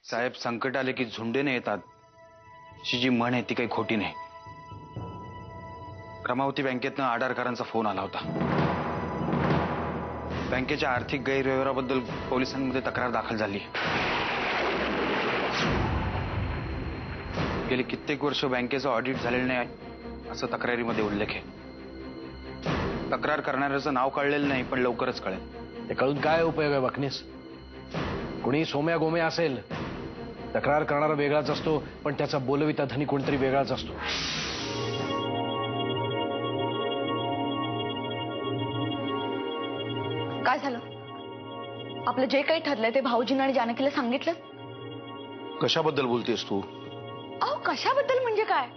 साहेब, संकट आले की झुंडेने येतात, अशी जी म्हण आहे ती काही खोटी नाही. क्रमावती बँकेतनं आडारकरांचा फोन आला होता. बँकेच्या आर्थिक गैरव्यवहाराबद्दल पोलिसांमध्ये तक्रार दाखल झाली. गेली कित्येक वर्ष बँकेचं ऑडिट झालेलं नाही असं तक्रारीमध्ये उल्लेख आहे. तक्रार करणाऱ्याचं नाव कळलेलं नाही, पण लवकरच कळेल. ते कळून काय उपयोग आहे वाकनीस? कुणी सोम्या गोम्या असेल, तक्रार करणारा वेगळाच असतो, पण त्याचा बोलविता धनी कोणतरी वेगळाच असतो. काय झालं? आपलं जे काही ठरलंय ते भाऊजींना आणि जानकीला सांगितलं? कशाबद्दल बोलतेस तू? अहो, कशाबद्दल म्हणजे काय?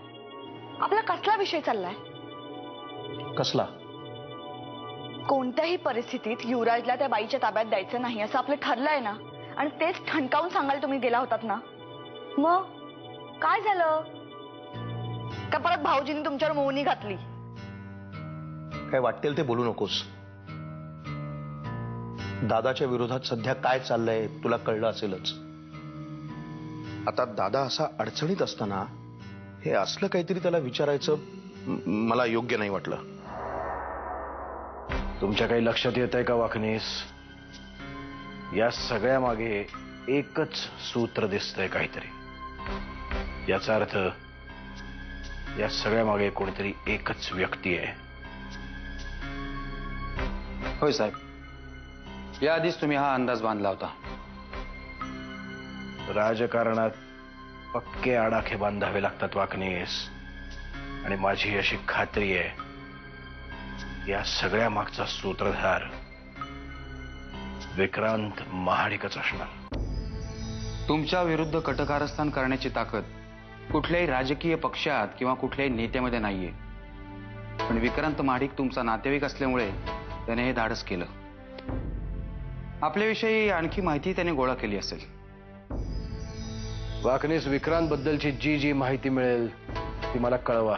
आपला कसला विषय चाललाय? कसला? कोणत्याही परिस्थितीत युवराजला त्या बाईच्या ताब्यात द्यायचं नाही असं आपलं ठरलंय ना, आणि तेच ठणकावून सांगायला तुम्ही गेला होतात ना. मग काय झालं? का परत भाऊजींनी तुमच्यावर मोहनी घातली? काय वाटेल ते बोलू नकोस. दादाच्या विरोधात सध्या काय चाललंय तुला कळलं असेलच. आता दादा असा अडचणीत असताना हे असलं काहीतरी त्याला विचारायचं मला योग्य नाही वाटलं. तुमच्या काही लक्षात येत आहे का वाकनीस? या सगळ्या मागे एकच सूत्र दिसतंय काहीतरी. याचा अर्थ या सगळ्या मागे कोणीतरी एकच व्यक्ती आहे. होय साहेब, याआधीच तुम्ही हा अंदाज बांधला होता. राजकारणात पक्के आडाखे बांधावे लागतात वाकनीस, आणि माझी अशी खात्री आहे या सगळ्या मागचा सूत्रधार विक्रांत महाडिकच असणार. तुमच्या विरुद्ध कटकारस्थान करण्याची ताकद कुठल्याही राजकीय पक्षात किंवा कुठल्याही नेत्यामध्ये नाहीये. पण विक्रांत महाडिक तुमचा नातेवाईक असल्यामुळे त्याने हे धाडस केलं. आपल्याविषयी आणखी माहिती त्याने गोळा केली असेल. वाकनीस, विक्रांत बद्दलची जी जी माहिती मिळेल ती मला कळवा.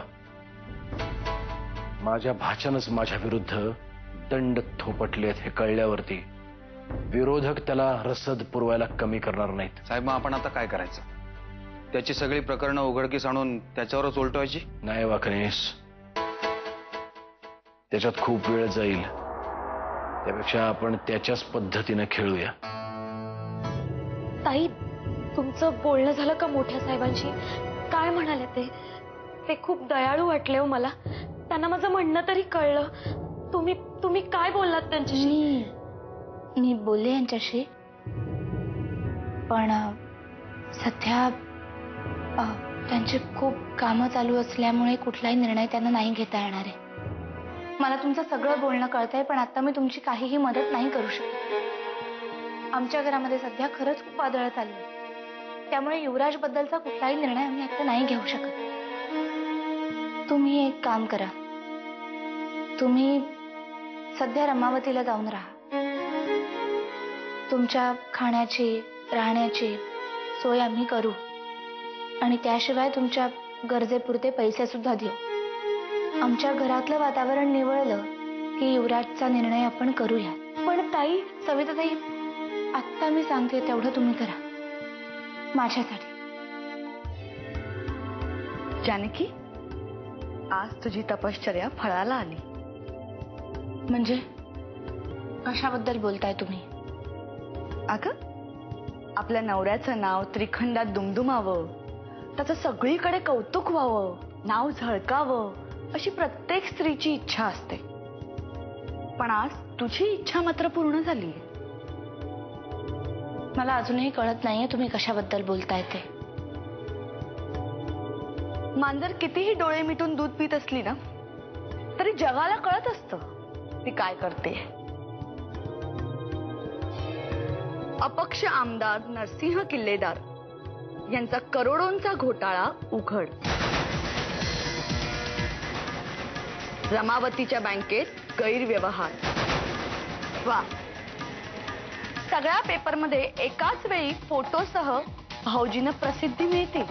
माझ्या भाच्यानंच माझ्या विरुद्ध दंड थोपटलेत हे कळल्यावरती विरोधक त्याला रसद पुरवायला कमी करणार नाहीत. साहेब, मग आपण आता काय करायचं? त्याची सगळी प्रकरणं उघडकीस आणून त्याच्यावरच उलटवायची? नाही वाकनीस, त्याच्यात खूप वेळ जाईल. त्यापेक्षा आपण त्याच्याच पद्धतीने खेळूया. ताई, तुमचं बोलणं झालं का मोठ्या साहेबांशी? काय म्हणाले ते? ते खूप दयाळू वाटले हो मला. त्यांना माझं म्हणणं तरी कळलं. तुम्ही काय बोललात त्यांच्याशी? मी बोलले यांच्याशी, पण सध्या त्यांचे खूप कामं चालू असल्यामुळे कुठलाही निर्णय त्यांना नाही घेता येणार आहे. मला तुमचं सगळं बोलणं कळतंय, पण आता मी तुमची काहीही मदत नाही करू शकत. आमच्या घरामध्ये सध्या खरंच खूप वादळ चालू आहे, त्यामुळे युवराज बद्दलचा कुठलाही निर्णय आम्ही आता नाही घेऊ शकत. तुम्ही एक काम करा, तुम्ही सध्या रमावतीला जाऊन राहा. तुमच्या खाण्याची राहण्याची सोय आम्ही करू, आणि त्याशिवाय तुमच्या गरजेपुरते पैसे सुद्धा देऊ. आमच्या घरातलं वातावरण निवळलं की युवराजचा निर्णय आपण करूया. पण ताई, सविताताई, आत्ता मी सांगते तेवढं तुम्ही करा माझ्यासाठी. जानकी, आज तुझी तपश्चर्या फळाला आली. म्हणजे कशाबद्दल बोलताय तुम्ही? अगं, आपल्या नवऱ्याचं नाव त्रिखंडात दुमदुमावं, त्याचं सगळीकडे कौतुक व्हावं, नाव झळकावं, अशी प्रत्येक स्त्रीची इच्छा असते. पण आज तुझी इच्छा मात्र पूर्ण झाली. मला अजूनही कळत नाहीये तुम्ही कशाबद्दल बोलताय ते. मांजर कितीही डोळे मिटून दूध पित असली ना, तरी जगाला कळत असतं ती काय करते. अपक्ष आमदार नरसिंह किल्लेदार यांचा करोडोंचा घोटाळा उघड. रमावतीच्या बँकेत गैरव्यवहार. वा, सगळ्या पेपरमध्ये एकाच वेळी फोटोसह भाऊजींना प्रसिद्धी मिळते.